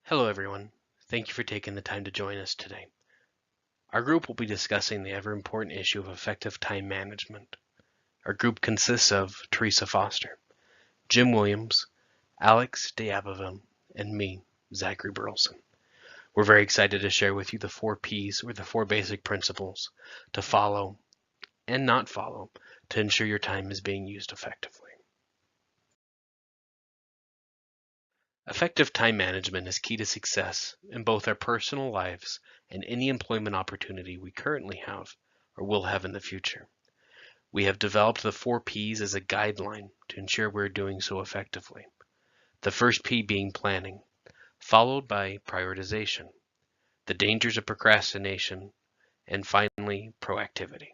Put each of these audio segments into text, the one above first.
Hello everyone. Thank you for taking the time to join us today. Our group will be discussing the ever important issue of effective time management. Our group consists of Teresa Foster, Jim Williams, Alex D'Abavim, and me, Zachary Burleson. We're very excited to share with you the 4 P's, or the 4 basic principles to follow and not follow to ensure your time is being used effectively. Effective time management is key to success in both our personal lives and any employment opportunity we currently have or will have in the future. We have developed the 4 P's as a guideline to ensure we're doing so effectively. The first P being planning, followed by prioritization, the dangers of procrastination, and finally, proactivity.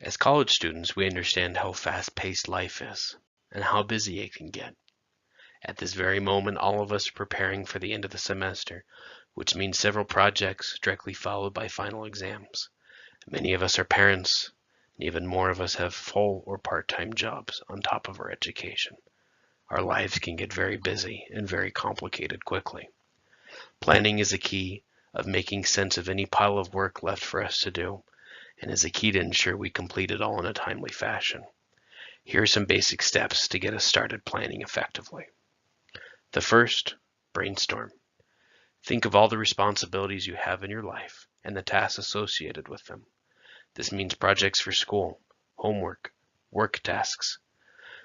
As college students, we understand how fast-paced life is and how busy it can get. At this very moment, all of us are preparing for the end of the semester, which means several projects directly followed by final exams. Many of us are parents, and even more of us have full or part-time jobs on top of our education. Our lives can get very busy and very complicated quickly. Planning is a key of making sense of any pile of work left for us to do, and is a key to ensure we complete it all in a timely fashion. Here are some basic steps to get us started planning effectively. The first, brainstorm. Think of all the responsibilities you have in your life and the tasks associated with them. This means projects for school, homework, work tasks,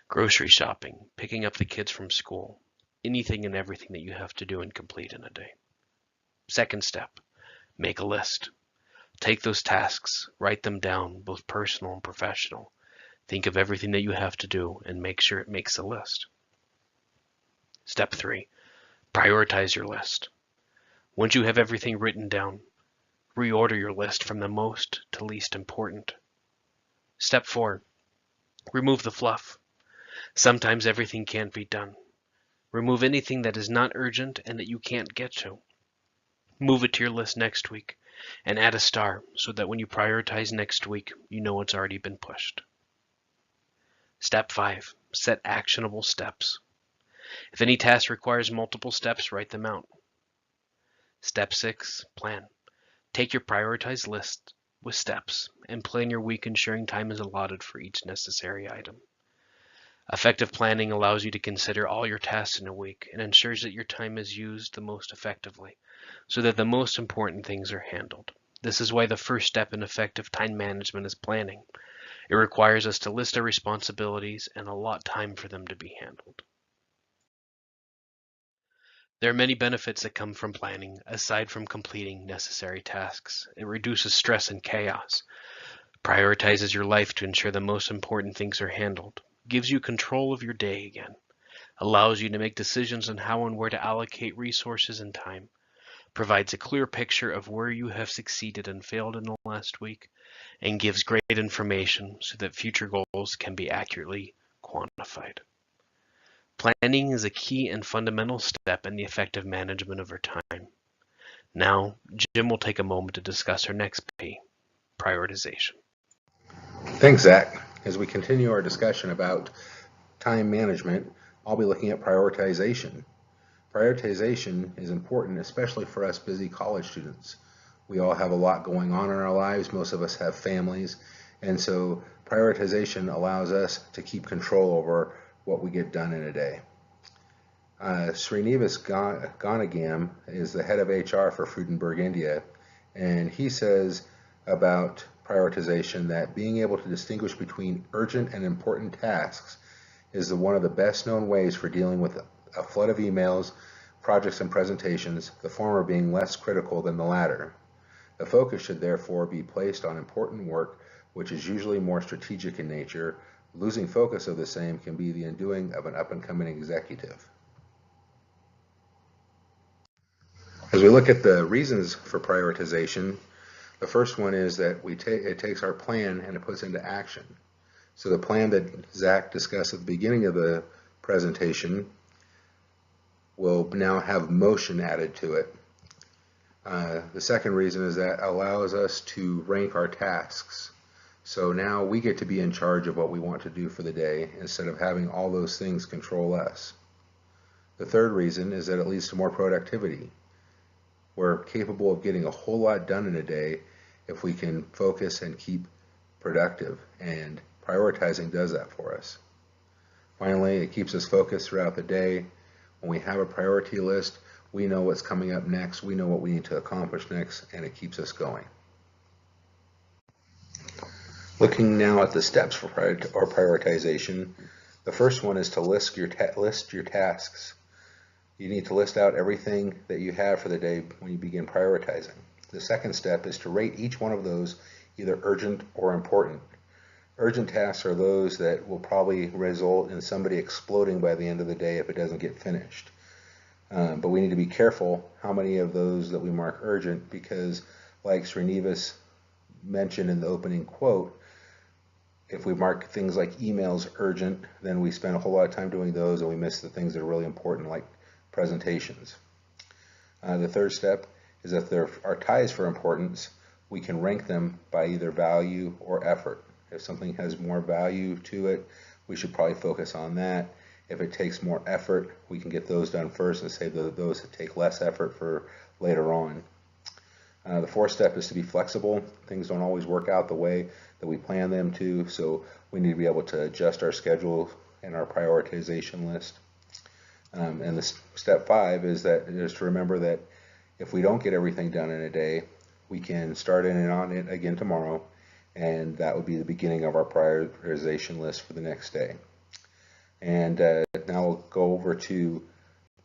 grocery shopping, picking up the kids from school, anything and everything that you have to do and complete in a day. Second step, make a list. Take those tasks, write them down, both personal and professional. Think of everything that you have to do and make sure it makes a list. Step 3, prioritize your list. Once you have everything written down, reorder your list from the most to least important. Step 4, remove the fluff. Sometimes everything can't be done. Remove anything that is not urgent and that you can't get to. Move it to your list next week and add a star so that when you prioritize next week, you know it's already been pushed. Step 5, set actionable steps. If any task requires multiple steps, write them out. Step 6, plan. Take your prioritized list with steps and plan your week ensuring time is allotted for each necessary item. Effective planning allows you to consider all your tasks in a week and ensures that your time is used the most effectively so that the most important things are handled. This is why the first step in effective time management is planning. It requires us to list our responsibilities and allot time for them to be handled. There are many benefits that come from planning, aside from completing necessary tasks. It reduces stress and chaos, prioritizes your life to ensure the most important things are handled, gives you control of your day again, allows you to make decisions on how and where to allocate resources and time, provides a clear picture of where you have succeeded and failed in the last week, and gives great information so that future goals can be accurately quantified. Planning is a key and fundamental step in the effective management of our time. Now, Jim will take a moment to discuss our next P, prioritization. Thanks, Zach. As we continue our discussion about time management, I'll be looking at prioritization. Prioritization is important, especially for us busy college students. We all have a lot going on in our lives. Most of us have families, and so prioritization allows us to keep control over what we get done in a day. Srinivas Ganagam is the head of HR for Freudenberg India, and he says about prioritization that being able to distinguish between urgent and important tasks is one of the best known ways for dealing with a flood of emails, projects, and presentations, the former being less critical than the latter. The focus should therefore be placed on important work, which is usually more strategic in nature. Losing focus of the same can be the undoing of an up-and-coming executive. As we look at the reasons for prioritization, the first one is that it takes our plan and it puts into action. So the plan that Zach discussed at the beginning of the presentation will now have motion added to it. The second reason is that allows us to rank our tasks. So now we get to be in charge of what we want to do for the day instead of having all those things control us. The third reason is that it leads to more productivity. We're capable of getting a whole lot done in a day if we can focus and keep productive, and prioritizing does that for us. Finally, it keeps us focused throughout the day. When we have a priority list, we know what's coming up next, we know what we need to accomplish next, and it keeps us going. Looking now at the steps for prioritization, the first one is to list your tasks. You need to list out everything that you have for the day when you begin prioritizing. The second step is to rate each one of those either urgent or important. Urgent tasks are those that will probably result in somebody exploding by the end of the day if it doesn't get finished. But we need to be careful how many of those that we mark urgent, because like Srinivas mentioned in the opening quote, if we mark things like emails urgent, then we spend a whole lot of time doing those and we miss the things that are really important, like presentations. The third step is if there are ties for importance, we can rank them by either value or effort. If something has more value to it, we should probably focus on that. If it takes more effort, we can get those done first and save those that take less effort for later on. The fourth step is to be flexible. Things don't always work out the way that we plan them to, so we need to be able to adjust our schedule and our prioritization list. And the step 5 is to remember that if we don't get everything done in a day, we can start in and on it again tomorrow, and that would be the beginning of our prioritization list for the next day. And now we'll go over to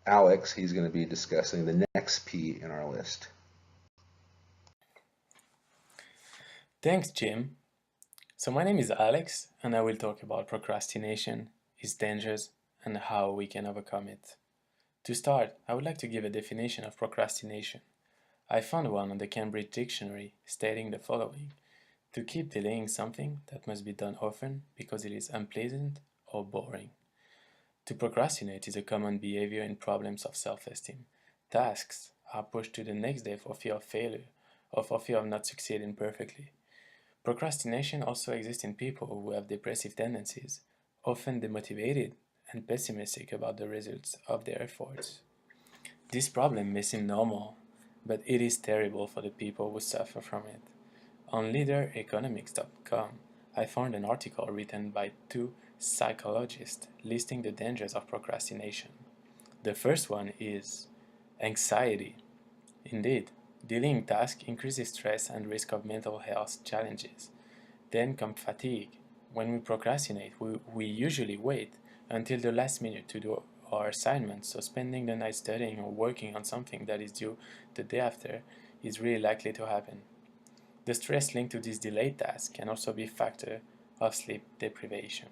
Alex. He's going to be discussing the next P in our list. Thanks, Jim. So my name is Alex, and I will talk about procrastination, its dangers, and how we can overcome it. To start, I would like to give a definition of procrastination. I found one on the Cambridge Dictionary stating the following: to keep delaying something that must be done often because it is unpleasant or boring. To procrastinate is a common behavior in problems of self-esteem. Tasks are pushed to the next day for fear of failure or for fear of not succeeding perfectly. Procrastination also exists in people who have depressive tendencies, often demotivated and pessimistic about the results of their efforts. This problem may seem normal, but it is terrible for the people who suffer from it. On leadereconomics.com, I found an article written by 2 psychologists listing the dangers of procrastination. The first one is anxiety. Indeed, delaying tasks increases stress and risk of mental health challenges. Then comes fatigue. When we procrastinate, we usually wait until the last minute to do our assignments, so spending the night studying or working on something that is due the day after is really likely to happen. The stress linked to this delayed task can also be a factor of sleep deprivation.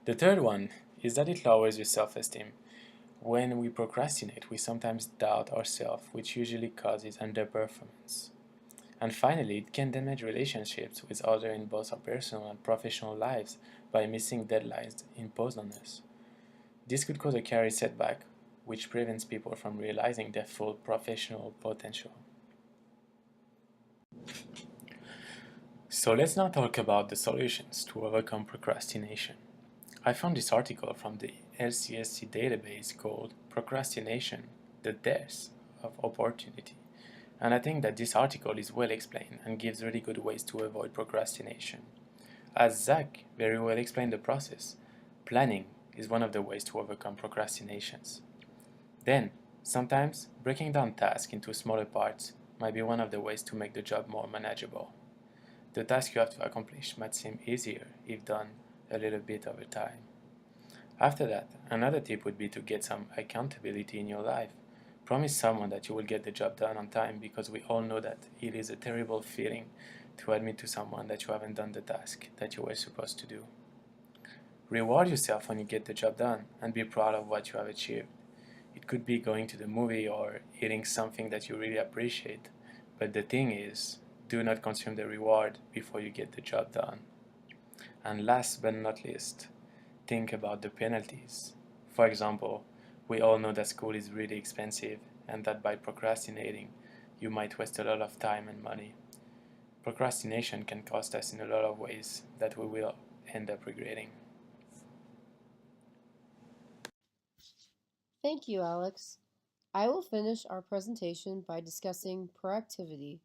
The third one is that it lowers your self-esteem. When we procrastinate, we sometimes doubt ourselves, which usually causes underperformance. And finally, it can damage relationships with others in both our personal and professional lives by missing deadlines imposed on us. This could cause a career setback, which prevents people from realizing their full professional potential. So let's now talk about the solutions to overcome procrastination. I found this article from the LCSC database called Procrastination, the Death of Opportunity. And I think that this article is well explained and gives really good ways to avoid procrastination. As Zach very well explained the process, planning is one of the ways to overcome procrastinations. Then, sometimes breaking down tasks into smaller parts might be one of the ways to make the job more manageable. The task you have to accomplish might seem easier if done a little bit over time. After that, another tip would be to get some accountability in your life. Promise someone that you will get the job done on time, because we all know that it is a terrible feeling to admit to someone that you haven't done the task that you were supposed to do. Reward yourself when you get the job done and be proud of what you have achieved. It could be going to the movie or eating something that you really appreciate, but the thing is, do not consume the reward before you get the job done. And last but not least, think about the penalties. For example, we all know that school is really expensive and that by procrastinating, you might waste a lot of time and money. procrastination can cost us in a lot of ways that we will end up regretting. Thank you, Alex. I will finish our presentation by discussing proactivity.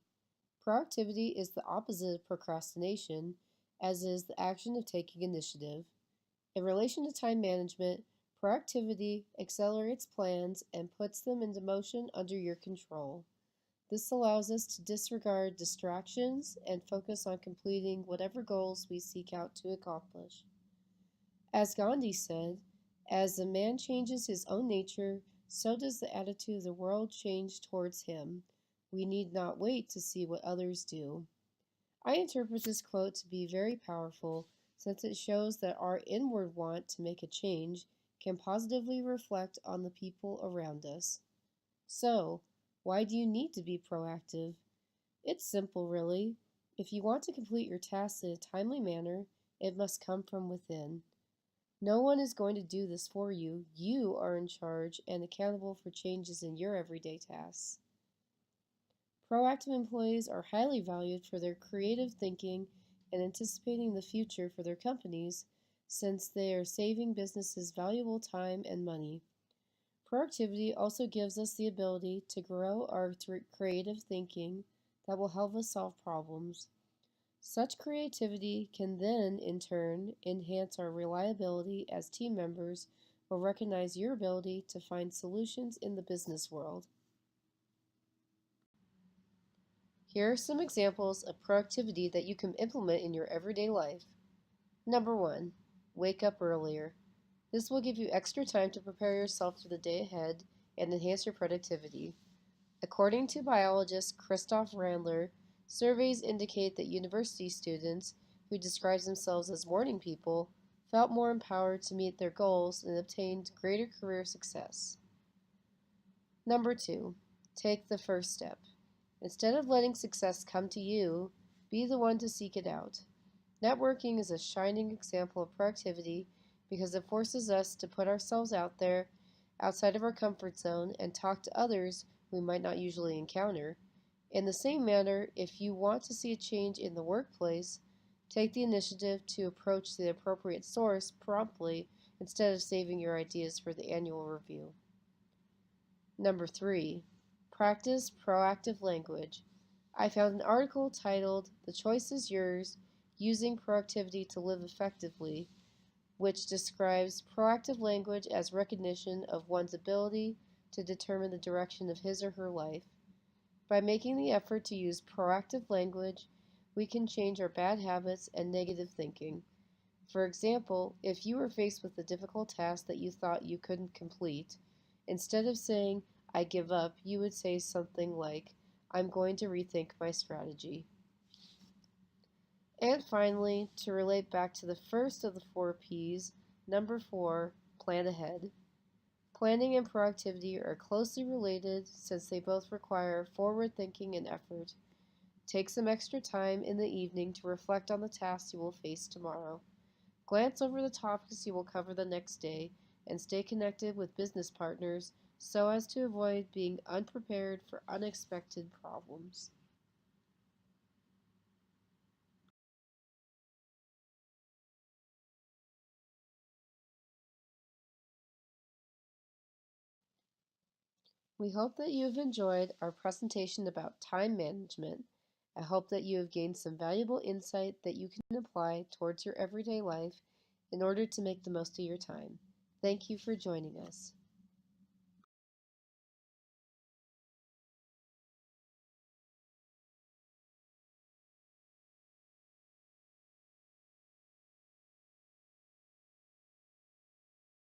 Proactivity is the opposite of procrastination, as is the action of taking initiative. In relation to time management, proactivity accelerates plans and puts them into motion under your control. This allows us to disregard distractions and focus on completing whatever goals we seek out to accomplish. As Gandhi said, as a man changes his own nature, so does the attitude of the world change towards him. We need not wait to see what others do. I interpret this quote to be very powerful since it shows that our inward want to make a change can positively reflect on the people around us. So, why do you need to be proactive? It's simple, really. If you want to complete your tasks in a timely manner, it must come from within. No one is going to do this for you. You are in charge and accountable for changes in your everyday tasks. Proactive employees are highly valued for their creative thinking and anticipating the future for their companies, since they are saving businesses valuable time and money. Proactivity also gives us the ability to grow our creative thinking that will help us solve problems. Such creativity can then, in turn, enhance our reliability as team members or recognize your ability to find solutions in the business world. Here are some examples of proactivity that you can implement in your everyday life. Number 1. Wake up earlier. This will give you extra time to prepare yourself for the day ahead and enhance your productivity. According to biologist Christoph Randler, surveys indicate that university students, who describe themselves as morning people, felt more empowered to meet their goals and obtained greater career success. Number 2. Take the first step. Instead of letting success come to you, be the one to seek it out. Networking is a shining example of proactivity because it forces us to put ourselves out there, outside of our comfort zone, and talk to others we might not usually encounter. In the same manner, if you want to see a change in the workplace, take the initiative to approach the appropriate source promptly instead of saving your ideas for the annual review. Number 3. Practice proactive language. I found an article titled "The Choice is Yours: Using Proactivity to Live Effectively," which describes proactive language as recognition of one's ability to determine the direction of his or her life. By making the effort to use proactive language, we can change our bad habits and negative thinking. For example, if you were faced with a difficult task that you thought you couldn't complete, instead of saying, "I give up," you would say something like, "I'm going to rethink my strategy." And finally, to relate back to the first of the 4 P's, number 4, plan ahead. Planning and proactivity are closely related since they both require forward thinking and effort. Take some extra time in the evening to reflect on the tasks you will face tomorrow. Glance over the topics you will cover the next day and stay connected with business partners so as to avoid being unprepared for unexpected problems. We hope that you have enjoyed our presentation about time management. I hope that you have gained some valuable insight that you can apply towards your everyday life in order to make the most of your time. Thank you for joining us.